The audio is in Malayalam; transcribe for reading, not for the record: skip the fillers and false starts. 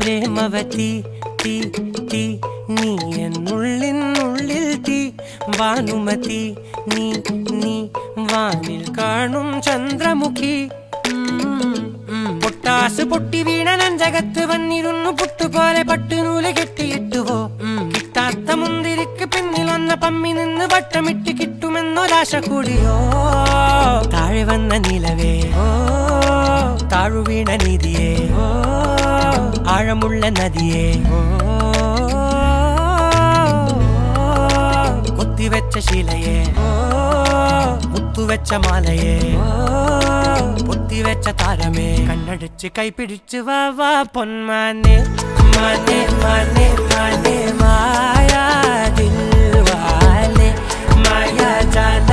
പ്രേമവതി തീ തീ നീ എന്നുള്ളിൽ തീ ഭാനുമതി നീ നീ വാനിൽ കാണും ചന്ദ്രമുഖി പൊട്ടാസ് പൊട്ടി വീണ നെഞ്ചകത്ത് വന്നിരുന്നു പുട്ടുപോലെ പട്ടുനൂല് കെട്ടിയിട്ടുവോ കിട്ടാത്ത മുന്തിരിക്ക് പിന്നിൽ വന്ന പമ്മി നിന്ന് വട്ടമിട്ട് കിട്ടുമെന്നൊരാശ കൂടിയോ താഴെ വന്ന നിലവേ താഴു വീണ നിധിയേ ആഴമുള്ള നദിയേ കൊത്തിവെച്ച ശിലയേ മുത്തുവെച്ച മാലയേ പൊത്തിവെച്ച താരമേ കണ്ണടിച്ച് കൈപിടിച്ച് വാ വാ പൊന്മാനെ മാനെ മാനെ മാനെ മായാ ദിൽവാലെ മായാ ജാല